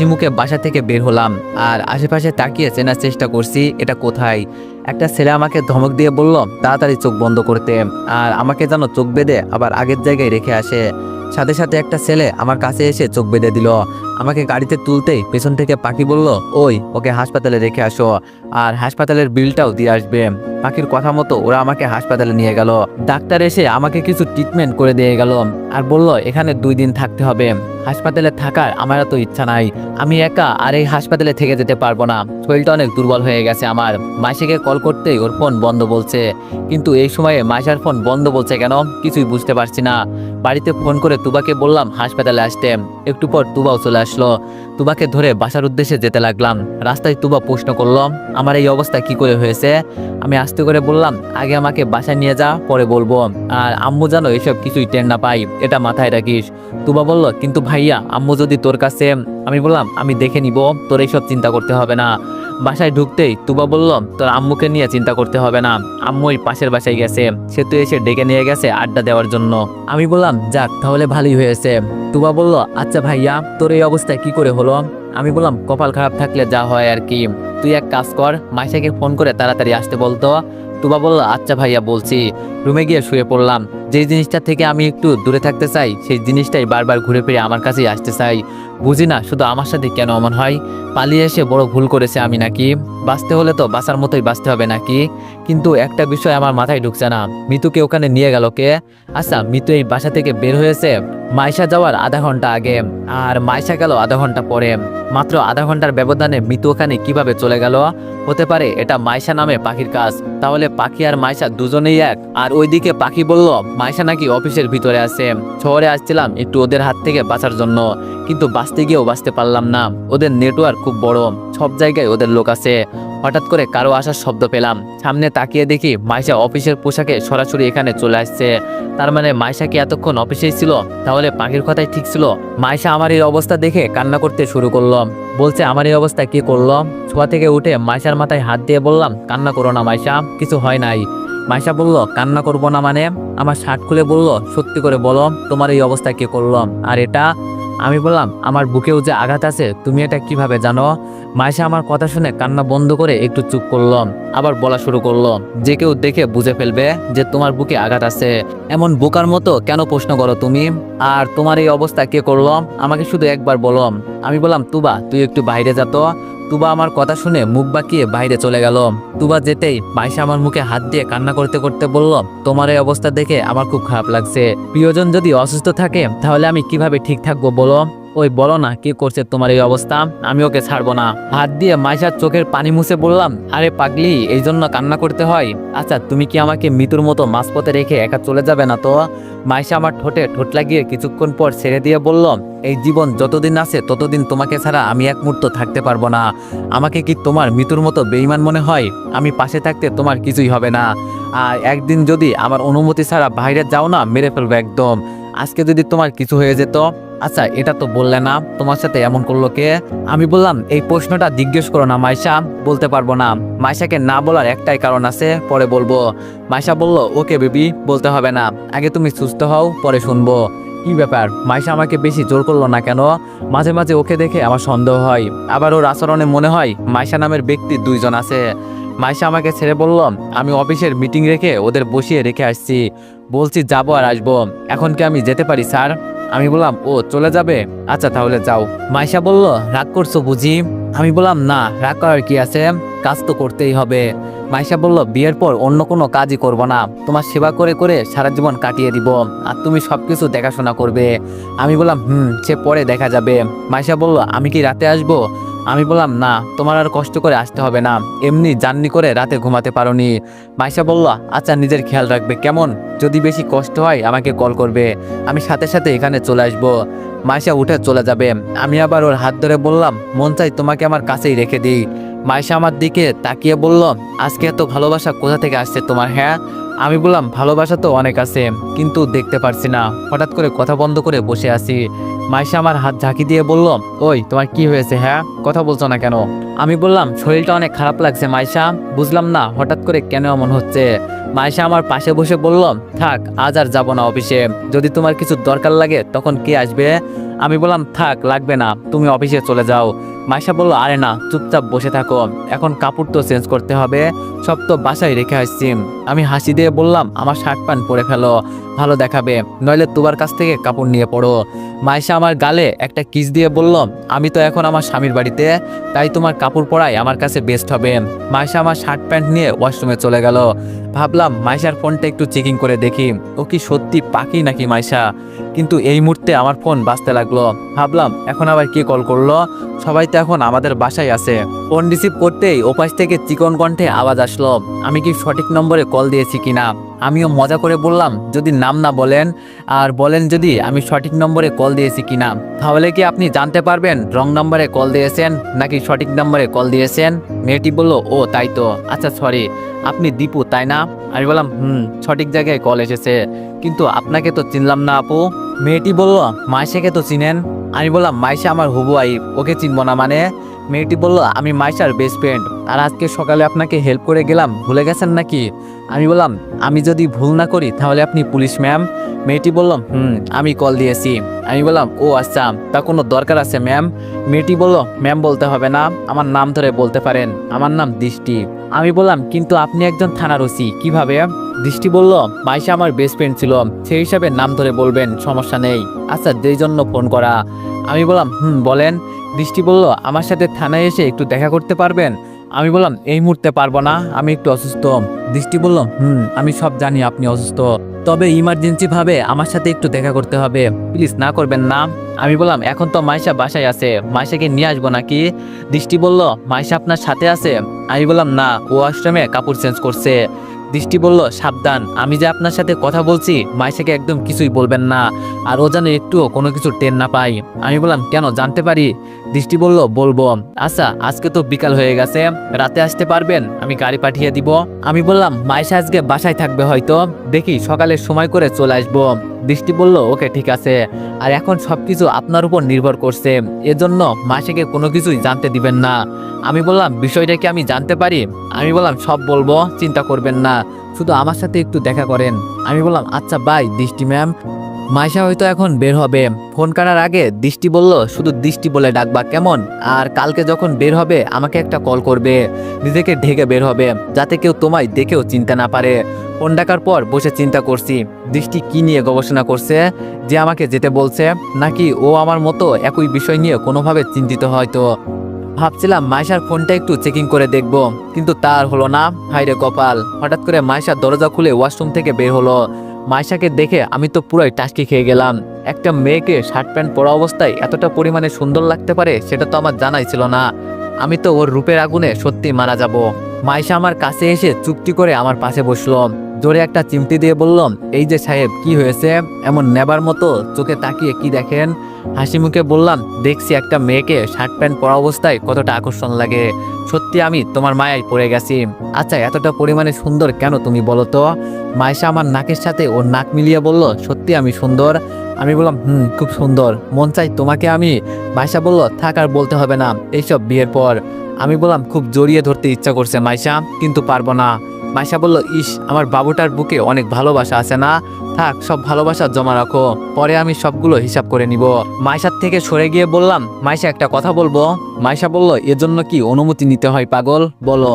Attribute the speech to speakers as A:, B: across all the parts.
A: মুখে বাসা থেকে বের হলাম আর আশেপাশে তাকিয়ে চেনার চেষ্টা করছি এটা কোথায়। একটা ছেলে আমাকে ধমক দিয়ে বলল তাড়াতাড়ি চোখ বন্ধ করতে, আর আমাকে যেন চোখ বেঁধে আবার আগের জায়গায় রেখে আসে। সাথে সাথে একটা ছেলে আমার কাছে এসে চোখ বেঁধে দিল। আমাকে গাড়িতে তুলতেই পেছন থেকে পাখি বলল, ওই ওকে হাসপাতালে রেখে আসো, আর হাসপাতালের বিলটাও দিয়ে আসবে। পাখির কথা মতো ওরা আমাকে হাসপাতালে নিয়ে গেল। ডাক্তার এসে আমাকে কিছু ট্রিটমেন্ট করে দিয়ে গেল আর বলল এখানে 2 দিন থাকতে হবে। হাসপাতালে থাকার আমার এত ইচ্ছা নাই, আমি একা আর এই হাসপাতালে থেকে যেতে পারবো না। শরীরটা অনেক দুর্বল হয়ে গেছে আমার। মাসিকে কল করতেই ওর ফোন বন্ধ বলছে, কিন্তু এই সময়ে মাসার ফোন বন্ধ বলছে কেন কিছুই বুঝতে পারছি না। বাড়িতে ফোন করে তুবাকে বললাম হাসপাতালে আসতে। একটু পর তুবাও চলে আসলো। তুবাকে ধরে বাসার উদ্দেশ্যে যেতে লাগলাম। রাস্তায় তুবা প্রশ্ন করলো আমার এই অবস্থা কি করে হয়েছে। আমি আস্তে করে বললাম আগে আমাকে বাসায় নিয়ে যা, পরে বলবো, আর আম্মু জানো এসব কিছুই টের না পাই, এটা মাথায় রাখিস। তুবা বলল কিন্তু ভাইয়া আম্মু যদি তোর কাছে। আমি বললাম আমি দেখে নিব, তোর এইসব চিন্তা করতে হবে না। বাসায় ঢুকতেই তুবা বলল তোর আম্মুকে নিয়ে চিন্তা করতে হবে না, আম্মু ওই পাশের বাসায় গেছে, সে তো এসে ডেকে নিয়ে গেছে আড্ডা দেওয়ার জন্য। আমি বললাম যাক তাহলে ভালোই হয়েছে। তুবা বলল আচ্ছা ভাইয়া তোর এই অবস্থায় কি করে হলো। আমি বললাম কপাল খারাপ থাকলে যা হয় আর কি, তুই এক কাজ কর মাইশাকে ফোন করে তাড়াতাড়ি আসতে বলতো। তুবা বলল আচ্ছা ভাইয়া বলছি। রুমে গিয়ে শুয়ে পড়লাম। যেই জিনিসটা থেকে আমি একটু দূরে থাকতে চাই সেই জিনিসটাই বারবার ঘুরে ফিরে আমার কাছেই আসতে চাই। বুঝি না শুধু আমার সাথে কেন এমন হয়। পালিয়ে এসে বড় ভুল করেছে আমি নাকি? বাঁচতে হলে তো বাঁচার মতোই বাঁচতে হবে নাকি? কিন্তু একটা বিষয় আমার মাথায় ঢুকছে না, মিতুকে ওখানে নিয়ে গেল কে? আচ্ছা মিতু এই বাসা থেকে বের হয়েছে মাইশা যাওয়ার আধা ঘন্টা আগে, আর মাইশা গেল আধা ঘন্টা পরে। মাত্র আধা ঘন্টার ব্যবধানে মিতু ওখানে কিভাবে চলে গেল? হতে পারে এটা মাইশা নামে পাখির কাজ। তাহলে পাখি আর মাইশা দুজনেই এক। আর ওইদিকে পাখি বলল মাইশা নাকি অফিসের ভিতরে আছে। শহরে আসছিলাম একটু ওদের হাত থেকে বাঁচার জন্য, কিন্তু বাঁচতে গিয়েও বাঁচতে পারলাম না। ওদের নেটওয়ার্ক খুব বড়, সব জায়গায় ওদের লোক আছে। হঠাৎ করে কারো আসার শব্দ পেলাম, সামনে তাকিয়ে দেখি মাইশা অফিসের পোশাকে সরাসরি এখানে চলে আসছে। তার মানে মাইশা কি এতক্ষণ অফিসেই ছিল? তাহলে পাখির কথাই ঠিক ছিল। মাইশা আমার এই অবস্থা দেখে কান্না করতে শুরু করলো। বলছে আমার এই অবস্থা কি করলো। শোয়া থেকে উঠে মাইশার মাথায় হাত দিয়ে বললাম কান্না করো না মাইশা, কিছু হয় নাই। মাইশা বলল কান্না করবো না মানে? আমার শার্ট খুলে বলল সত্যি করে বলো তোমার এই অবস্থা কে করলো? আর এটা? আমি বললাম আমার বুকেও যে আঘাত আছে তুমি এটা কিভাবে জানো? মাইশা আমার কথা শুনে কান্না বন্ধ করে একটু চুপ করলো, আবার বলা শুরু করলো যে কেউ দেখে বুঝে ফেলবে যে তোমার বুকে আঘাত আছে। এমন বোকার মতো কেন প্রশ্ন করো তুমি? আর তোমার এই অবস্থা কে করলো আমাকে শুধু একবার বলো। আমি বললাম তুবা তুই একটু বাইরে যা তো। তুবা আমার কথা শুনে মুখ বাঁকিয়ে বাইরে চলে গেল। তুবা যেতেই মাইশা আমার মুখে হাত দিয়ে কান্না করতে করতে বলল তোমার এই অবস্থা দেখে আমার খুব খারাপ লাগছে। প্রিয়জন যদি অসুস্থ থাকে তাহলে আমি কিভাবে ঠিক থাকবো বলো? ওই বলো না কি করছে তোমার এই অবস্থা, আমি ওকে ছাড়বো না। হাত দিয়ে মাইশার চোখের পানি মুছে বললাম আরে পাগলি এই জন্য কান্না করতে হয়? আচ্ছা তুমি কি আমাকে মৃত্যুর মতো মাঝপথে রেখে একা চলে যাবে না তো? মাইশা আমার ঠোঁটে ঠোঁট লাগিয়ে কিছুক্ষণ পর ছেড়ে দিয়ে বলল এই জীবন যতদিন আছে ততদিন তোমাকে ছাড়া আমি এক মুহূর্ত থাকতে পারবো না। আমাকে কি তোমার মৃত্যুর মতো বেঈমান মনে হয়? আমি পাশে থাকতে তোমার কিছুই হবে না। আর একদিন যদি আমার অনুমতি ছাড়া বাইরে যাও না মেরে ফেলবো একদম। আজকে যদি তোমার কিছু হয়ে যেত। আচ্ছা এটা তো বললে না তোমার সাথে এমন করলো কে? আমি বললাম এই প্রশ্নটা জিজ্ঞেস করো না মাইশা, বলতে পারবো না। মাইশাকে না বলার একটাই কারণ আছে, পরে বলবো। মাইশা বলল ওকে বেবি বলতে হবে না, আগে তুমি সুস্থ হও পরে শুনবো। কি ব্যাপার মাইশা আমাকে বেশি জোর করলো না কেন? মাঝে মাঝে ওকে দেখে আমার সন্দেহ হয়, আবার ওর আচরণে মনে হয় মাইশা নামের ব্যক্তি 2 জন আছে। মাইশা আমাকে ছেড়ে বলল আমি অফিসের মিটিং রেখে ওদের বসিয়ে রেখে আসছি, বলছি যাবো আর আসবো, এখন কি আমি যেতে পারি স্যার? আমি বললাম ও চলে যাবে, আচ্ছা তাহলে যাও। মাইশা বলল রাগ করছো বুঝি? আমি বললাম না রাগ করার কি আছে, কাজ তো করতেই হবে। মাইশা বলল বিয়ের পর অন্য কোনো কাজই করব না, তোমার সেবা করে করে সারা জীবন কাটিয়ে দিব, আর তুমি সবকিছু দেখাশোনা করবে। আমি বললাম সে পরে দেখা যাবে। মাইশা বলল আমি কি রাতে আসবো? আমি বললাম না তোমার আর কষ্ট করে আসতে হবে না, এমনি জার্নি করে রাতে ঘুমাতে পারোনি। মাইশা বলল আচ্ছা নিজের খেয়াল রাখবে কেমন, যদি বেশি কষ্ট হয় আমাকে কল করবে, আমি সাথে সাথে এখানে চলে আসবো। মাইশা উঠে চলে যাবে। আমি আবার ওর হাত ধরে বললাম মন চাই তোমাকে আমার কাছেই রেখে দিই। মাইশা আমার দিকে তাকিয়ে বলল আজকে এত ভালোবাসা কোথা থেকে আসছে তোমার? হ্যাঁ। আমি বললাম ভালোবাসা তো অনেক আছে কিন্তু দেখতে পারছি না, হঠাৎ করে কথা বন্ধ করে বসে আছি। মাইশা আমার হাত ঝাঁকি দিয়ে বলল ওই তোমার কি হয়েছে, হ্যাঁ কথা বলছো না কেন? আমি বললাম শরীরটা অনেক খারাপ লাগছে মাইশা, বুঝলাম না হঠাৎ করে কেন এমন হচ্ছে। মাইশা আমার পাশে বসে বলল থাক আজ আর যাবো না অফিসে, যদি তোমার কিছু দরকার লাগে তখন কে আসবে? আমি বললাম থাক লাগবে না, তুমি অফিসে চলে যাও। মাইশা বলল আরে না, চুপচাপ বসে থাকো, এখন কাপড় তো চেঞ্জ করতে হবে, সব তো বাসায় রেখে আসছি। আমি হাসি দিয়ে বললাম আমার শার্ট প্যান্ট পরে ফেলো, ভালো দেখাবে, নইলে তোমার কাছ থেকে কাপড় নিয়ে পড়ো। মাইশা আমার গালে একটা কিস দিয়ে বলল আমি তো এখন আমার স্বামীর বাড়িতে, তাই তোমার কাপড় পরাই আমার কাছে বেস্ট হবে। মাইশা আমার শার্ট প্যান্ট নিয়ে ওয়াশরুমে চলে গেল। ভাবলাম মাইশার ফোনটা একটু চেকিং করে দেখি, ও কি সত্যি পাখি নাকি মাইশা। কিন্তু এই মুহূর্তে আমার ফোন বাজতে লাগলো। ভাবলাম এখন আবার কে কল করলো, সবাই তো এখন আমাদের বাসায় আছে। ফোন রিসিভ করতেই ওপাশ থেকে চিকন কণ্ঠে আওয়াজ আসলো, আমি কি সঠিক নম্বরে কল দিয়েছি কিনা। আমিও মজা করে বললাম যদি নাম না বলেন আর বলেন যদি আমি সঠিক নম্বরে কল দিয়েছি কিনা, তাহলে কি আপনি জানতে পারবেন রং নম্বরে কল দিয়েছেন নাকি সঠিক নম্বরে কল দিয়েছেন। মেয়েটি বলল ও তাই তো, আচ্ছা সরি, আপনি দীপু তাই না। আমি বললাম সঠিক জায়গায় কল এসেছে, কিন্তু আপনাকে তো চিনলাম না আপু। মেয়েটি বলল মাইশাকে তো চিনেন। আমি বললাম মাইশা আমার হবু আইব, ওকে চিনব না মানে। মেয়েটি বলল আমি মাইশার বেস্ট ফ্রেন্ড, আর আজকে সকালে আপনাকে হেল্প করে গেলাম, ভুলে গেছেন নাকি। আমি বললাম আমি যদি ভুল না করি তাহলে আপনি পুলিশ ম্যাম। মেয়েটি বলল আমি কল দিয়েছি। আমি বললাম ও আচ্ছা, তা কোনো দরকার আছে ম্যাম। মেয়েটি বলল ম্যাম বলতে হবে না, আমার নাম ধরে বলতে পারেন, আমার নাম দৃষ্টি। আমি বললাম কিন্তু আপনি একজন থানার ওসি কিভাবে। দৃষ্টি বলল মাইশা আমার বেস্ট ফ্রেন্ড ছিল, সেই হিসাবে নাম ধরে বলবেন, সমস্যা নেই। আচ্ছা যেই জন্য ফোন করা। আমি বললাম বলেন। দৃষ্টি বলল আমার সাথে থানায় এসে একটু দেখা করতে পারবেন। আমি বললাম এই মুহূর্তে পারবো না, আমি একটু অসুস্থ। দৃষ্টি বলল আমি সব জানি আপনি অসুস্থ, তবে ইমার্জেন্সি ভাবে আমার সাথে একটু দেখা করতে হবে, প্লিজ না করবেন না। আমি বললাম এখন তো মাইশা বাসায় আছে, মাইশাকে নিয়ে আসবো নাকি। দৃষ্টি বলল মাইশা আপনার সাথে আছে। আমি বললাম না, ও আশ্রমে কাপড় চেঞ্জ করছে। দৃষ্টি বলল সাবধান, আমি যে আপনার সাথে কথা বলছি মাইশাকে একদম কিছুই বলবেন না, আর ও যেন একটুও কোনো কিছু টের না পাই। আমি বললাম কেন, জানতে পারি। দৃষ্টি বলল বলবো। আচ্ছা আজকে তো বিকাল হয়ে গেছে, রাতে আসতে পারবেন, আমি গাড়ি পাঠিয়ে দিব। আমি বললাম মাইশা আজকে বাসায় থাকবে হয়তো, দেখি সকালে সময় করে চলে আসবো। দৃষ্টি বলল ওকে ঠিক আছে, আর এখন সবকিছু আপনার উপর নির্ভর করছে, এজন্য মাইশাকে কোনো কিছুই জানতে দিবেন না। আমি বললাম বিষয়টা কি আমি জানতে পারি। আমি বললাম সব বলবো, চিন্তা করবেন না, শুধু আমার সাথে একটু দেখা করেন। আমি বললাম আচ্ছা বাই দৃষ্টি ম্যাম। মাইশা হয়তো এখন বের হবে, ফোন করার আগে দৃষ্টি বলল শুধু দৃষ্টি বলে ডাকবা কেমন, আর কালকে যখন বের হবে আমাকে একটা কল করবে, নিজেকে ঢেকে বের হবে যাতে কেউ তোমায় দেখেও চিনতে না পারে। ফোন ডাকার পর বসে চিন্তা করছি দৃষ্টি কি নিয়ে গবেষণা করছে যে আমাকে যেতে বলছে, নাকি ও আমার মতো একই বিষয় নিয়ে কোনোভাবে চিন্তিত হয়তো। ভাবছিলাম মাইশার ফোনটা একটু চেকিং করে দেখব, কিন্তু তার হলো না। হায়রে কপাল, হঠাৎ করে মাইশার দরজা খুলে ওয়াশরুম থেকে বের হলো। মাইশাকে দেখে আমি তো পুরোই টাস্কি খেয়ে গেলাম। একটা মেয়েকে শার্ট প্যান্ট পরা অবস্থায় এতটা পরিমাণে সুন্দর লাগতে পারে সেটা তো আমার জানাই ছিল না। আমি তো ওর রূপের আগুনে সত্যি মারা যাব। মাইশা আমার কাছে এসে চুপটি করে আমার পাশে বসলো, জোরে একটা চিমটি দিয়ে বললাম এই যে সাহেব কি হয়েছে, এমন নেবার মতো চোখে তাকিয়ে কি দেখেন। হাসি মুখে বললাম দেখছি একটা মেয়েকে শার্ট প্যান্ট পরা অবস্থায় কতটা আকর্ষণ লাগে, সত্যি আমি তোমার মায়ায় পড়ে গেছি। আচ্ছা এতটা পরিমাণে সুন্দর কেন তুমি বলো তো। মাইশা আমার নাকের সাথে ওর নাক মিলিয়ে বলল সত্যি আমি সুন্দর। আমি বললাম খুব সুন্দর, মন চাই তোমাকে আমি। মাইশা বলল থাক আর বলতে হবে না এইসব বিয়ের পর। আমি বললাম খুব জড়িয়ে ধরতে ইচ্ছা করছে মাইশা, কিন্তু পারবো না। মাইশা বলল ইস আমার বাবুটার বুকে অনেক ভালোবাসা আছে না, থাক সব ভালোবাসা জমা রাখো, পরে আমি সবগুলো হিসাব করে নিব। মাইশার থেকে সরে গিয়ে বললাম মাইশা একটা কথা বলবো। মাইশা বলল এজন্য কি অনুমতি নিতে হয় পাগল, বলো।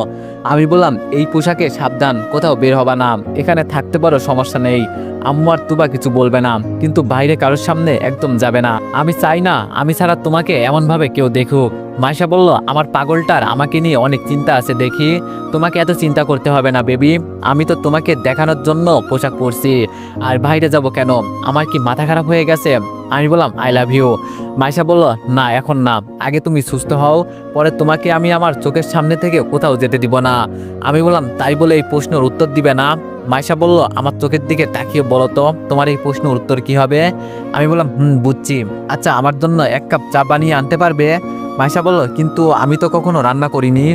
A: আমি বললাম এই পোশাকে সাবধান, কোথাও বের হবা না, এখানে থাকতে পারো সমস্যা নেই, আম্মু আর তুবা কিছু বলবে না, কিন্তু বাইরে কারোর সামনে একদম যাবে না। আমি চাই না আমি ছাড়া তোমাকে এমন ভাবে কেউ দেখুক। মাইশা বলল আমার পাগলটার আমাকে নিয়ে অনেক চিন্তা আছে দেখি, তোমাকে এত চিন্তা করতে হবে না বেবি, আমি তো তোমাকে দেখানোর জন্য পোশাক পরছি, আর বাইরে যাব কেন, আমার কি মাথা খারাপ হয়ে গেছে। আমি বললাম আই লাভ ইউ। মাইশা বলল না এখন না, আগে তুমি সুস্থ হও, পরে তোমাকে আমি আমার চোখের সামনে থেকে কোথাও যেতে দিব না। আমি বললাম তাই বলে এই প্রশ্নের উত্তর দিবে না। মাইশা বলল আমার চোখের দিকে তাকিয়ে বলো তো তোমার এই প্রশ্নের উত্তর কি হবে। আমি বললাম বুঝছি, আচ্ছা আমার জন্য এক কাপ চা বানিয়ে আনতে পারবে। মাইশা বলল কিন্তু আমি তো কখনো রান্না করিনি।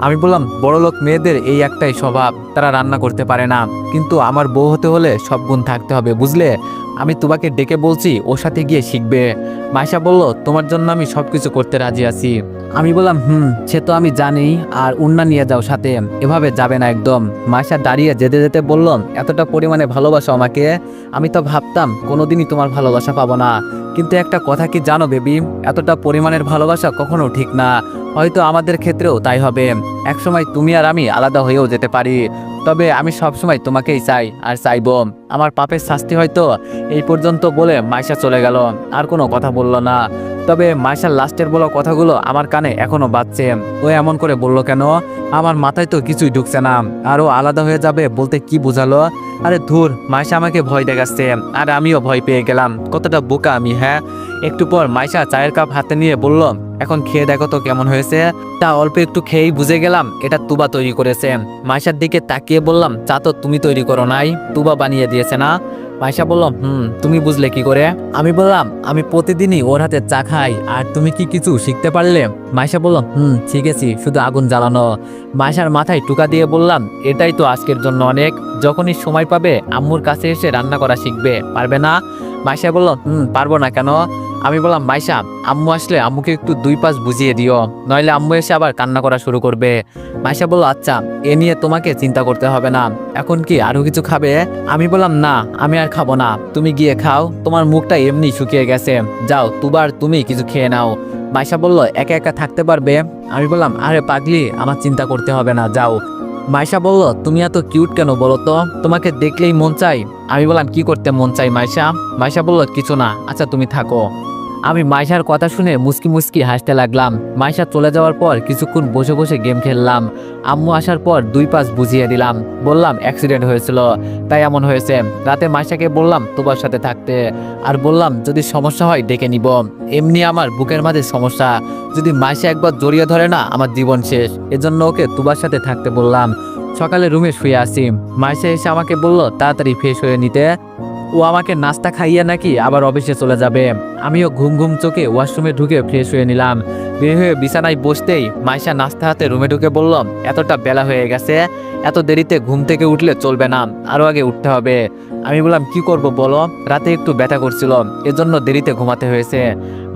A: আমি বললাম বড়লোক মেয়েদের এই একটাই স্বভাব, তারা রান্না করতে পারে না, কিন্তু আমার বউ হতে হলে সব গুণ থাকতে হবে বুঝলে। আমি তোমাকে ডেকে বলছি ওর সাথে গিয়ে শিখবে। মাইশা বলল তোমার জন্য আমি সবকিছু করতে রাজি আছি। আমি বললাম সে তো আমি জানি, আর উন্না নিয়ে যাও সাথে, এভাবে যাবে না একদম। মাইশা দাঁড়িয়ে যেতে যেতে বলল, এতটা পরিমাণে ভালোবাসো আমাকে, আমি তো ভাবতাম কোনোদিনই তোমার ভালোবাসা পাবো না। কিন্তু একটা কথা কি জানো বেবি, এতটা পরিমাণের ভালোবাসা কখনো ঠিক না, হয়তো আমাদের ক্ষেত্রেও তাই হবে। একসময় তুমি আর আমি আলাদা হয়েও যেতে পারি, তবে আমি সবসময় তোমাকেই চাই আর চাইবো। আমার পাপের শাস্তি হয়তো এই পর্যন্ত বলে মাইশা চলে গেল, আর কোনো কথা বলল না। তবে মাইশার লাস্টের বলা কথাগুলো আমার কানে এখনো বাজছে। ও এমন করে বললো কেন, আমার মাথায় তো কিছুই ঢুকছে না। আরও আলাদা হয়ে যাবে বলতে কি বোঝালো? আরে ধুর, মাইশা আমাকে ভয় দেখাচ্ছে আর আমিও ভয় পেয়ে গেলাম। কতটা বোকা আমি, হ্যাঁ। একটু পর মাইশা চায়ের কাপ হাতে নিয়ে বলল, এখন খেয়ে দেখো তো কেমন হয়েছে। তা অল্প একটু খেয়েই বুঝে গেলাম এটা তুবা তৈরি করেছে। মাইশার দিকে তাকিয়ে বললাম, চা তো তুমি তৈরি করো নাই, তুবা বানিয়ে দিয়েছে না? মাইশা বলল, তুমি বুঝলে কি করে? আমি বললাম, আমি প্রতিদিনই ওর হাতে চা খাই, আর তুমি কি কিছু শিখতে পারলে? মাইশা বলল, শিখেছি, শুধু আগুন জ্বালানো। মাইশার মাথায় টুকা দিয়ে বললাম, এটাই তো আজকের জন্য অনেক। যখনই সময় পাবে আম্মুর কাছে এসে রান্না করা শিখবে, পারবে না? মাইশা বলল, পারবো না কেন? আমি বললাম, মাইশা, আম্মু আসলে আম্মুকে একটু 2 পাঁচ বুঝিয়ে দিও, নইলে আম্মু এসে আবার কান্না করা শুরু করবে। মাইশা বলল, আচ্ছা, এ নিয়ে তোমাকে চিন্তা করতে হবে না। এখন কি আরো কিছু খাবে? আমি বললাম, না, আমি আর খাবো না, তুমি গিয়ে খাও, তোমার মুখটা এমনি শুকিয়ে গেছে, যাও তুবার তুমি কিছু খেয়ে নাও। মাইশা বলল, একা একা থাকতে পারবে? আমি বললাম, আরে পাগলি, আমার চিন্তা করতে হবে না, যাও। মাইশা বলল, তুমি এত কিউট কেন বলো তো, তোমাকে দেখলেই মন চাই। আমি বললাম, কি করতে মন চাই মাইশা? মাইশা বলল, কিছু না, আচ্ছা তুমি থাকো। আমি মাইশার কথা শুনে মুস্কি মুস্কি হাসতে লাগলাম। মাইশা চলে যাওয়ার পর কিছুক্ষণ বসে বসে গেম খেললাম। আম্মু আসার পর 2 পাঁচ বুঝিয়ে দিলাম, বললাম অ্যাক্সিডেন্ট হয়েছিল, তাই এমন হয়েছে। রাতে মাইশাকে বললাম তোমার সাথে থাকতে, আর বললাম যদি সমস্যা হয় ডেকে নিব, এমনি আমার বুকের মাঝে সমস্যা, যদি মাইশা একবার জড়িয়ে ধরে না আমার জীবন শেষ, এজন্য ওকে তোমার সাথে থাকতে বললাম। সকালে রুমে শুয়ে আসি, মাইশা এসে আমাকে বলল তাড়াতাড়ি ফ্রেশ হয়ে নিতে, ও আমাকে নাস্তা খাইয়ে নাকি আবার অফিসে চলে যাবে। আমিও ঘুম ঘুম চোখে ওয়াশরুমে ঢুকে ফ্রেশ হয়ে নিলাম। বের হয়ে বিছানায় বসতেই মাইশা নাস্তা হাতে রুমে ঢুকে বলল, এতটা বেলা হয়ে গেছে, এত দেরিতে ঘুম থেকে উঠলে চলবে না, আরো আগে উঠতে হবে। আমি বললাম, কি করব বলো, রাতে একটু ব্যথা করছিল, এজন্য দেরিতে ঘুমাতে হয়েছে।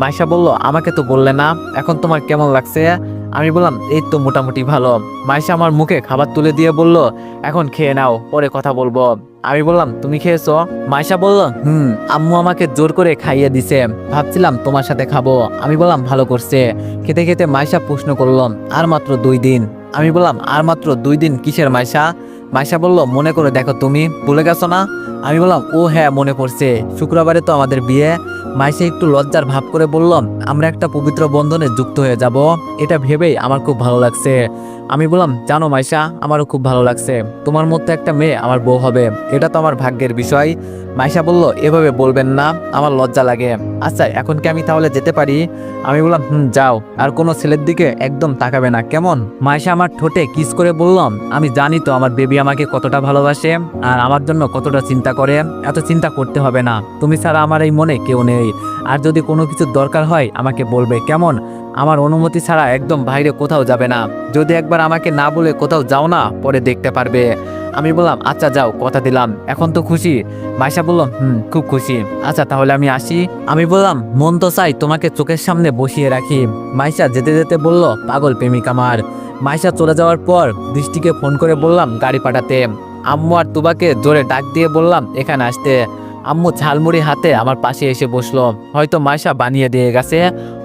A: মাইশা বলল, আমাকে তো বললে না, এখন তোমার কেমন লাগছে? আমি বললাম, এই তো মোটামুটি ভালো। মাইশা আমার মুখে খাবার তুলে দিয়ে বলল, এখন খেয়ে নাও, পরে কথা বলবো। আমি বললাম, তুমি খেয়েছো? মাইশা বলল, আম্মু আমাকে জোর করে খাইয়ে দিছে, ভাবছিলাম তোমার সাথে খাবো। আমি বললাম, ভালো করছে। খেতে খেতে মাইশা প্রশ্ন করলাম, আর মাত্র 2 দিন? আমি বললাম, আর মাত্র 2 দিন কিসের মাইশা? মাইশা বলল, মনে করে দেখো, তুমি ভুলে গেছো না? আমি বললাম, ও হ্যাঁ, মনে পড়ছে, শুক্রবারে তো আমাদের বিয়ে। মাইশা একটু লজ্জার ভাব করে বললাম, আমরা একটা পবিত্র বন্ধনে যুক্ত হয়ে যাব, এটা ভেবেই আমার খুব ভালো লাগছে। আমি বললাম, জানো মাইশা, আমারও খুব ভালো লাগছে, তোমার মতো একটা মেয়ে আমার বউ হবে, এটা তো আমার ভাগ্যের বিষয়। মাইশা বলল, এভাবে বলবেন না, আমার লজ্জা লাগে। আচ্ছা, এখন কি আমি তাহলে যেতে পারি? আমি বললাম, যাও, আর কোনো ছেলের দিকে একদম তাকাবে না, কেমন? মাইশা আমার ঠোঁটে কিস করে বললাম, আমি জানি তো আমার বেবি আমাকে কতটা ভালোবাসে, আর আমার জন্য কতটা চিন্তা করে, এত চিন্তা করতে হবে না, তুমি ছাড়া আমার এই মনে কেউ নেই, আর যদি কোনো কিছু দরকার হয় আমাকে বলবে, কেমন? আমার অনুমতি ছাড়া একদম বাইরে কোথাও যাবে না, যদি একবার আমাকে না বলে কোথাও যাও না, পরে দেখতে পারবে। আমি বললাম, আচ্ছা যাও, কথা দিলাম, এখন তো খুশি? মাইশা বলল, খুব খুশি। আচ্ছা তাহলে আমি আসি। আমি বললাম, মন তো চাই তোমাকে চোখের সামনে বসিয়ে রাখি। মাইশা যেতে যেতে বলল, পাগল প্রেমিক আমার। মাইশা চলে যাওয়ার পর দৃষ্টিকে ফোন করে বললাম গাড়ি পাঠাতে। আম্মু আর তুবাকে জোরে ডাক দিয়ে বললাম এখানে আসতে। আম্মু ঝালমুড়ি হাতে আমার পাশে এসে বসলো, হয়তো মাইশা বানিয়ে দিয়ে গেছে,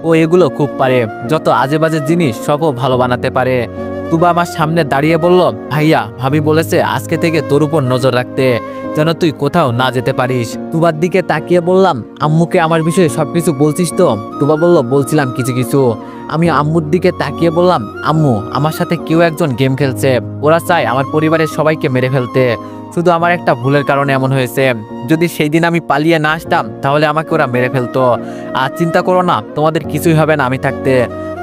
A: ও এগুলো খুব পারে, যত আজে বাজে জিনিস সবও ভালো বানাতে পারে। তুবা আমার সামনে দাঁড়িয়ে বলল, ভাইয়া ভাবি বলেছে আজকে থেকে তোর উপর নজর রাখতে, যেন তুই কোথাও না যেতে পারিস। তুবার দিকে তাকিয়ে বললাম, আম্মুকে আমার বিষয়ে সবকিছু বলছিস তো? তুবা বলল, বলছিলাম কিছু কিছু। আমি আম্মুর দিকে তাকিয়ে বললাম, আম্মু, আমার সাথে কেউ একজন গেম খেলছে, ওরা চায় আমার পরিবারের সবাইকে মেরে ফেলতে, শুধু আমার একটা ভুলের কারণে এমন হয়েছে, যদি সেই দিন আমি পালিয়ে না আসতাম তাহলে আমাকে ওরা মেরে ফেলতো। আর চিন্তা করো না, তোমাদের কিছুই হবে না আমি থাকতে।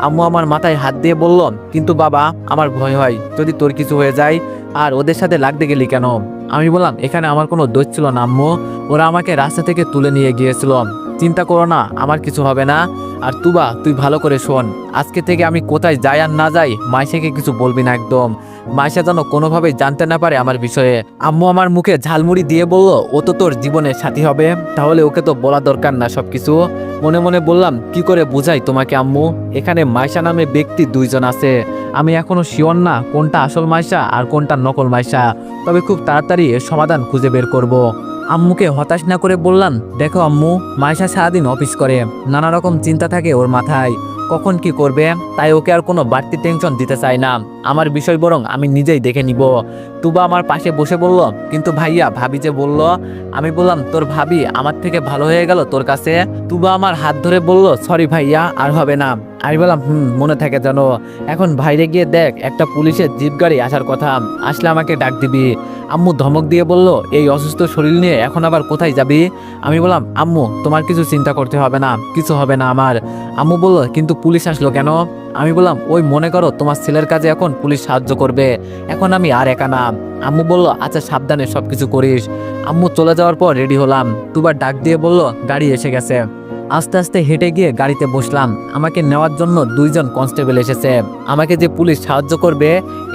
A: আম্মু আমার মাথায় হাত দিয়ে বলল, কিন্তু বাবা, আমার ভয় হয় যদি তোর কিছু হয়ে যায়, আর ওদের সাথে লাগতে গেলি কেন? আমি বললাম, এখানে আমার কোনো দোষ ছিল না আম্মু, ওরা আমাকে রাস্তা থেকে তুলে নিয়ে গিয়েছিল, চিন্তা করো না, আমার কিছু হবে না। আর তুবা, তুই ভালো করে শোন, আজকে থেকে আমি কোথায় যাই আর না যাই মাইশাকে কিছু বলবি না একদম। মাইশা যেন কোনোভাবেই জানতে না পারে আমার বিষয়ে। আম্মু আমার মুখে ঝালমুড়ি দিয়ে বলল, ও তো তোর জীবনের সাথী হবে, তাহলে ওকে তো বলা দরকার না সবকিছু। মনে মনে বললাম, কি করে বুঝাই তোমাকে আম্মু, এখানে মাইশা নামে ব্যক্তি দুইজন আছে। আমি এখনো শিওর না কোনটা আসল মাইশা আর কোনটা নকল মাইশা, তবে খুব তাড়াতাড়ি এর সমাধান খুঁজে বের করব। আম্মুকে হতাশ না করে বললাম, দেখো আম্মু, মাইশা সারাদিন অফিস করে, নানা রকম চিন্তা থাকে ওর মাথায়, কখন কি করবে, তাই ওকে আর কোনো বাড়তি টেনশন দিতে চাই না। আমার বিষয় বরং আমি নিজেই দেখে নিব। তুবা আমার পাশে বসে বলল, কিন্তু ভাইয়া ভাবি যে বলল। আমি বললাম, তোর ভাবি আমার থেকে ভালো হয়ে গেল তোর কাছে? তুবা আমার হাত ধরে বলল, সরি ভাইয়া, আর হবে না। আমি বললাম, মনে থাকে জানো। এখন বাইরে গিয়ে দেখ, একটা পুলিশের জিপ গাড়ি আসার কথা, আসলে আমাকে ডাক দিবি। আম্মু ধমক দিয়ে বলল, এই অসুস্থ শরীর নিয়ে এখন আবার কোথায় যাবি? আমি বললাম, আম্মু তোমার কিছু চিন্তা করতে হবে না, কিছু হবে না আমার। আম্মু বলল, কিন্তু পুলিশ আসলো কেন? আমি বললাম, ওই মনে করো তোমার ছেলের কাজে এখন পুলিশ সাহায্য করবে, এখন আমি আর একা না। আম্মু বলল, আচ্ছা সাবধানে সবকিছু করিস। আম্মু চলে যাওয়ার পর রেডি হলাম। তুবার ডাক দিয়ে বলল, গাড়ি এসে গেছে। আস্তে আস্তে হেঁটে গিয়ে গাড়িতে বসলাম। আমাকে নেওয়ার জন্য দুইজন কনস্টেবল এসেছে। আমাকে যে পুলিশ সাহায্য করবে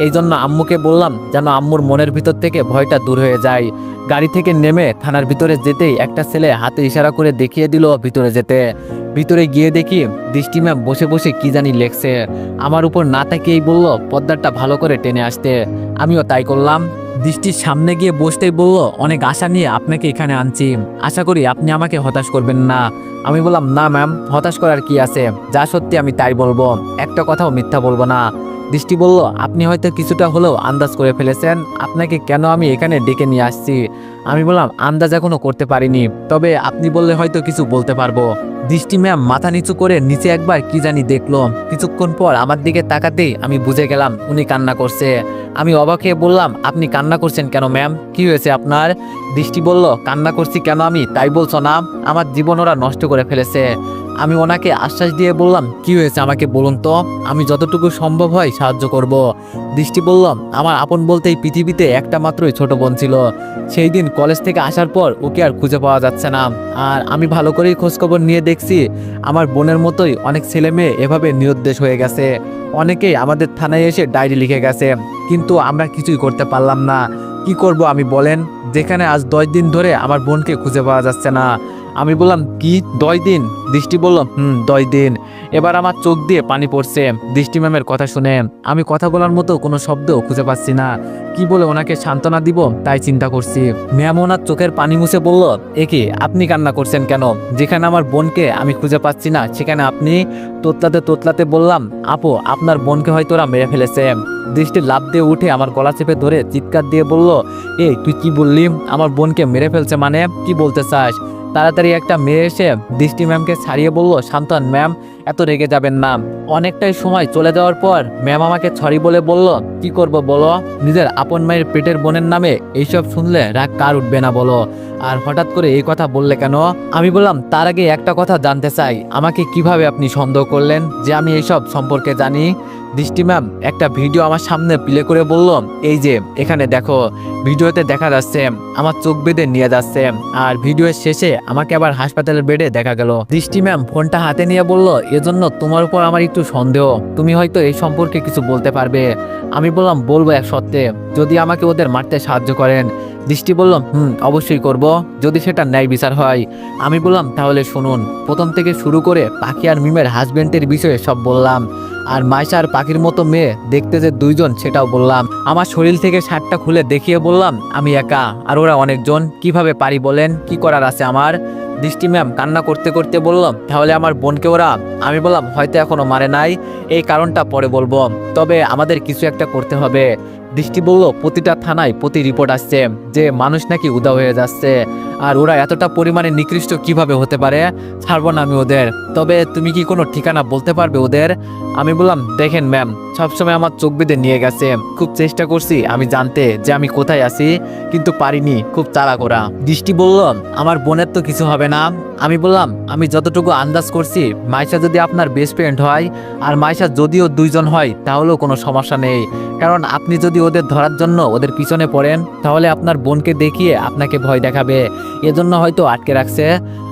A: এই জন্য আম্মুকে বললাম, যেন আম্মুর মনের ভিতর থেকে ভয়টা দূর হয়ে যায়। গাড়ি থেকে নেমে থানার ভিতরে যেতেই একটা ছেলে হাতে ইশারা করে দেখিয়ে দিল ভিতরে যেতে। ভিতরে গিয়ে দেখি দৃষ্টি ম্যাম বসে বসে কি জানি লেখছে। আমার উপর না তাকিয়েই বলল, পর্দাটা ভালো করে টেনে আসতে। আমিও তাই করলাম। দৃষ্টির সামনে গিয়ে বসতেই বলল, অনেক আশা নিয়ে আপনাকে এখানে আনছি, আশা করি আপনি আমাকে হতাশ করবেন না। আমি বললাম, না ম্যাম, হতাশ করার কি আছে, যা সত্যি আমি তাই বলবো, একটা কথাও মিথ্যা বলবো না। দৃষ্টি বলল, আপনি হয়তো কিছুটা হলেও আন্দাজ করে ফেলেছেন আপনাকে কেন আমি এখানে ডেকে নিয়ে আসছি। আমি বললাম, আন্দাজ এখনো করতে পারিনি, তবে আপনি বললে হয়তো কিছু বলতে পারবো। দৃষ্টি ম্যাম মাথা নিচু করে নিচে একবার কি জানি দেখলো। কিছুক্ষণ পর আমার দিকে তাকাতেই আমি বুঝে গেলাম উনি কান্না করছে। আমি অবাক হয়ে বললাম, আপনি কান্না করছেন কেন ম্যাম, কি হয়েছে আপনার? দৃষ্টি বলল, কান্না করছি কেন আমি তাই বলছো না? আমার জীবন ওরা নষ্ট করে ফেলেছে। আমি ওনাকে আশ্বাস দিয়ে বললাম, কি হয়েছে আমাকে বলুন তো, আমি যতটুকু সম্ভব হয় সাহায্য করব। দৃষ্টি বলল, আমার আপন বলতেই পৃথিবীতে একটা মাত্রই ছোট বোন ছিল। সেই দিন কলেজ থেকে আসার পর ওকে আর খুঁজে পাওয়া যাচ্ছে না। আর আমি ভালো করেই খোঁজখবর নিয়ে দেখছি, আমার বোনের মতোই অনেক ছেলে মেয়ে এভাবে নিরুদ্দেশ হয়ে গেছে। অনেকেই আমাদের থানায় এসে ডায়েরি লিখে গেছে, কিন্তু আমরা কিছুই করতে পারলাম না। কি করব আমি বলেন, যেখানে আজ 10 দিন ধরে আমার বোনকে খুঁজে পাওয়া যাচ্ছে না। আমি বললাম, কি 10 দিন? দৃষ্টি বলল, 10 দিন। এবার আমার চোখ দিয়ে পানি পড়ছে দৃষ্টি ম্যামের কথা শুনে। আমি কথা বলার মতো কোনো শব্দ খুঁজে পাচ্ছি না, কি বলে ওনাকে সান্ত্বনা দিব তাই চিন্তা করছি। ম্যাম ওনার চোখের পানি মুছে বলল, একি আপনি কান্না করছেন কেন? যেখানে আমার বোনকে আমি খুঁজে পাচ্ছি না সেখানে আপনি? তোতলাতে তোতলাতে বললাম, আপু আপনার বোনকে হয়তো ওরা মেরে ফেলেছে। দৃষ্টি লাফ দিয়ে উঠে আমার গলা চেপে ধরে চিৎকার দিয়ে বলল, এই তুই কি বললি, আমার বোনকে মেরে ফেলছে মানে কি বলতে চাস? তাড়াতাড়ি একটা মেয়ে এসে দৃষ্টি ম্যামকে ছাড়িয়ে বলল, শান্ত হন ম্যাম, এত রেগে যাবেন না। অনেকটাই সময় চলে যাওয়ার পর ম্যাম আমাকে সরি বলে বলল, কি করব বলো, নিজের আপন মায়ের পেটের বোনের নামে এইসব শুনলে রাগ কার উঠবে না বলো, আর হঠাৎ করে এই কথা বললে কেন? আমি বললাম, তার আগে একটা কথা জানতে চাই, আমাকে কিভাবে আপনি সন্দেহ করলেন যে আমি এইসব সম্পর্কে জানি? দৃষ্টি ম্যাম একটা ভিডিও আমার সামনে প্লে করে বলল, এই যে এখানে দেখো, ভিডিওতে দেখা যাচ্ছে আমার চোখ বেঁধে নিয়ে যাচ্ছে, আর ভিডিওর শেষে আমাকে আবার হাসপাতালের বেডে দেখা গেল। দৃষ্টি ম্যাম ফোনটা হাতে নিয়ে বলল, এজন্য তোমার উপর আমার একটু সন্দেহ, তুমি হয়তো এই সম্পর্কে কিছু বলতে পারবে। আমি বললাম, বলবো এক সত্যি, যদি আমাকে ওদের মারতে সাহায্য করেন। দৃষ্টি বলল, অবশ্যই করব, যদি সেটা ন্যায় বিচার হয়। আমি বললাম, তাহলে শুনুন, প্রথম থেকে শুরু করে পাখি আর মিমের হাজবেন্ডের বিষয়ে সব বললাম, আর মাইশা আর পাখির মতো মেয়ে দেখতে যে দুইজন সেটাও বললাম। আমার শরীর থেকে শার্টটা খুলে দেখিয়ে বললাম, আমি একা আর ওরা অনেকজন, কিভাবে পারি বলেন, কি করার আছে আমার? দৃষ্টি ম্যাম কান্না করতে করতে বলল, তাহলে আমার বোনকে ওরা? আমি বললাম, হয়তো এখনো মারে নাই, এই কারণটা পরে বলবো, তবে আমাদের কিছু একটা করতে হবে। দৃষ্টি বলল, প্রতিটা থানায় প্রতি রিপোর্ট আসছে যে মানুষ নাকি উধাও হয়ে যাচ্ছে, আর ওরা এতটা পরিমাণে নিকৃষ্ট কিভাবে হতে পারে? ছাড়বো না আমি ওদের, তবে তুমি কি কোনো ঠিকানা বলতে পারবে ওদের? আমি বললাম, দেখেন ম্যাম, সবসময় আমার চোখ বেঁধে নিয়ে গেছে, খুব চেষ্টা করছি আমি জানতে যে আমি কোথায় আছি, কিন্তু পারিনি, খুব চালাক ওরা। দৃষ্টি বলল, আমার বোনের তো কিছু হবে না, আমি বললাম, আমি যতটুকু আন্দাজ করছি মাইশা যদি আপনার বেস্ট ফ্রেন্ড হয় আর মাইশা যদিও দুইজন হয় তাহলেও কোনো সমস্যা নেই, কারণ আপনি যদি ওদের ধরার জন্য ওদের পিছনে পড়েন তাহলে আপনার বোনকে দেখিয়ে আপনাকে ভয় দেখাবে, এজন্য হয়তো আটকে রাখছে।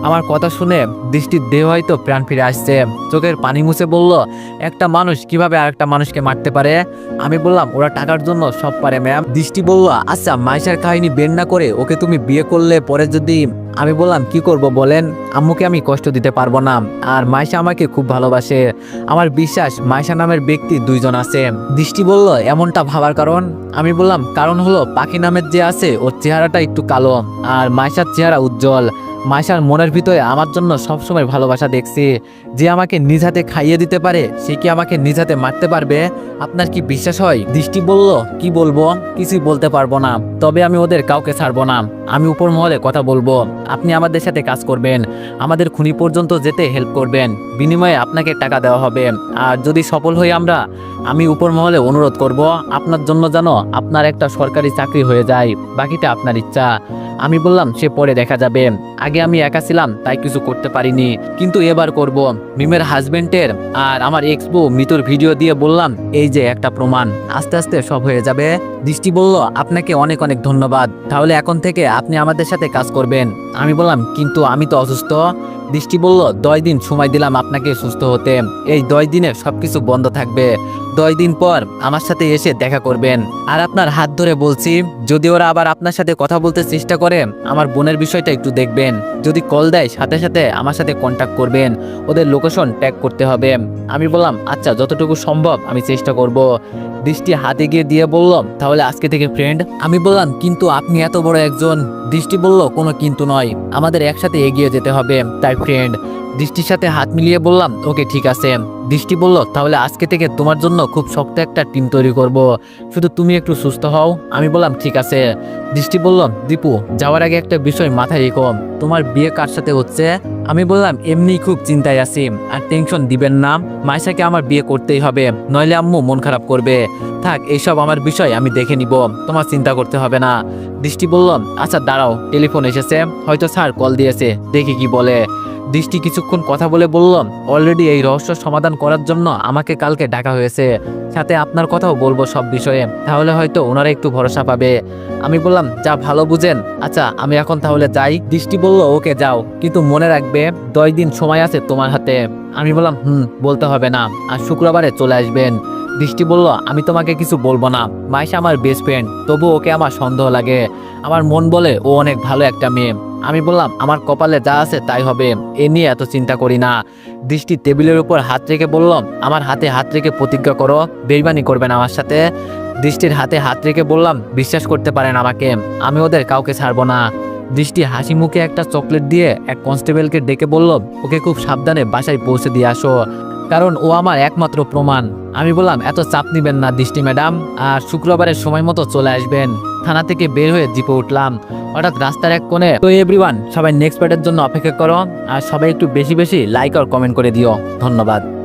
A: আমার কথা শুনে দৃষ্টির দেহ হয়তো প্রাণ ফিরে আসছে, চোখের পানি মুছে বলল, একটা মানুষ কিভাবে আরেকটা মানুষকে মারতে পারে? আমি বললাম, ওরা টাকার জন্য সব পারে ম্যাম। দৃষ্টি বলল, আচ্ছা মাইশার কাহিনী বের না করে ওকে তুমি বিয়ে করলে পরে যদি। আমি বললাম, কি করব বলেন, আম্মুকে আমি কষ্ট দিতে পারবো না, আর মাইশা আমাকে খুব ভালোবাসে। আমার বিশ্বাস মাইশা নামের ব্যক্তি দুইজন আছে। দৃষ্টি বলল, এমনটা ভাবার কারণ? আমি বললাম, কারণ হলো পাখি নামের যে আছে ওর চেহারাটা একটু কালো আর মাইশার চেহারা উজ্জ্বল। মাইশার মনের ভিতরে আমার জন্য সবসময় ভালোবাসা দেখছি। যে আমাকে নিজ হাতে খাইয়ে দিতে পারে সে কি আমাকে নিজ হাতে মারতে পারবে? আপনার কি বিশ্বাস হয়? দৃষ্টি বলল, কি বলবো, কিছুই বলতে পারবো না, তবে আমি ওদের কাউকে ছাড়বো না। আমি উপর মহলে কথা বলবো, আপনি আমাদের সাথে কাজ করবেন, আমাদের খুনি পর্যন্ত যেতে হেল্প করবেন, বিনিময়ে আপনাকে টাকা দেওয়া হবে। আর যদি সফল হই আমি উপর মহলে অনুরোধ করব আপনার জন্য যেন আপনার একটা সরকারি চাকরি হয়ে যায়, বাকিটা আপনার ইচ্ছা। আমি বললাম, সে পরে দেখা যাবে, আগে আমি একা ছিলাম তাই কিছু করতে পারিনি, কিন্তু এবার করব। মিমের হাজবেন্ডের আর আমার এক্স বউ মৃত্যুর ভিডিও দিয়ে বললাম, এই যে একটা প্রমাণ, আস্তে আস্তে সব হয়ে যাবে। দৃষ্টি বলল, আপনাকে অনেক অনেক ধন্যবাদ, তাহলে এখন থেকে আপনি আমাদের সাথে কাজ করবেন। আমি বললাম, কিন্তু আমি তো অসুস্থ। দৃষ্টি বলল, 10 দিন সময় দিলাম আপনাকে সুস্থ হতে, এই 10 দিনে সবকিছু বন্ধ থাকবে, 10 দিন পর আমার সাথে এসে দেখা করবেন। আর আপনার হাত ধরে বলছি, যদি ওরা আবার আপনার সাথে কথা বলতে চেষ্টা করে আমার বোনের বিষয়টা একটু দেখবেন, যদি কল দেয় সাথে সাথে আমার সাথে কন্ট্যাক্ট করবেন, ওদের লোকেশন ট্যাগ করতে হবে। আমি বললাম, আচ্ছা যতটুকু সম্ভব আমি চেষ্টা করব। দৃষ্টি হাতে গিয়ে দিয়ে বলল, তাহলে আজকে থেকে ফ্রেন্ড। আমি বললাম, কিন্তু আপনি এত বড় একজন। দৃষ্টি বলল, কোনো কিন্তু নয়, আমাদের একসাথে এগিয়ে যেতে হবে, তাই ফ্রেন্ড। দৃষ্টির সাথে হাত মিলিয়ে বললাম, ওকে ঠিক আছে। দৃষ্টি বলল, তাহলে আজকে থেকে তোমার জন্য খুব শক্ত একটা টিম তৈরি করব, শুধু তুমি একটু সুস্থ হও। আমি বললাম, ঠিক আছে। দৃষ্টি বলল, দীপু যাওয়ার আগে একটা বিষয় মাথায় রেখো, তোমার বিয়ে কার সাথে হচ্ছে? আমি বললাম, এমনি খুব চিন্তায় আছি, আর টেনশন দিবেন না, মাইশাকে আমার বিয়ে করতেই হবে, নইলে আম্মু মন খারাপ করবে। থাক, এইসব আমার বিষয় আমি দেখে নিব, তোমার চিন্তা করতে হবে না। দৃষ্টি বলল, আচ্ছা দাঁড়াও, টেলিফোন এসেছে, হয়তো স্যার কল দিয়েছে, দেখি কি বলে। দৃষ্টি কিছুক্ষণ কথা বলে বলল, অলরেডি এই রহস্য সমাধান করার জন্য আমাকে কালকে ডাকা হয়েছে, সাথে আপনার কথাও বলবো সব বিষয়ে, তাহলে হয়তো ওনারা একটু ভরসা পাবে। আমি বললাম, যা ভালো বুঝেন। আচ্ছা আমি এখন তাহলে যাই। দৃষ্টি বলল, ওকে যাও, কিন্তু মনে রাখবে 10 দিন সময় আছে তোমার হাতে। আমি বললাম, বলতে হবে না, আর শুক্রবারে চলে আসবেন। দৃষ্টি বলল, আমি তোমাকে কিছু বলবো না, মাইশা আমার বেস্ট ফ্রেন্ড, তবু ওকে আমার সন্দেহ লাগে, আমার মন বলে ও অনেক ভালো একটা মেয়ে। আমি বললাম, আমার কপালে যা আছে তাই হবে, এ নিয়ে এত চিন্তা করি না। দৃষ্টি টেবিলের উপর হাত রেখে বলল, আমার হাতে হাত রেখে প্রতিজ্ঞা করো বেইমানি করবেন আমার সাথে। দৃষ্টির হাতে হাত রেখে বললাম, বিশ্বাস করতে পারেন আমাকে, আমি ওদের কাউকে ছাড়বো না। দৃষ্টি হাসি মুখে একটা চকলেট দিয়ে এক কনস্টেবলকে ডেকে বলল, ওকে খুব সাবধানে বাসায় পৌঁছে দিয়ে আসো, কারণ ও আমার একমাত্র প্রমাণ। আমি বললাম, এত চাপ নিবেন না দৃষ্টি ম্যাডাম, আর শুক্রবারের সময় মতো চলে আসবেন। থানা থেকে বের হয়ে জিপে উঠলাম, হঠাৎ রাস্তার এক কোণে। তো এভরিওয়ান, সবাই নেক্সট পার্টের জন্য অপেক্ষা করো, আর সবাই একটু বেশি বেশি লাইক আর কমেন্ট করে দিও। ধন্যবাদ।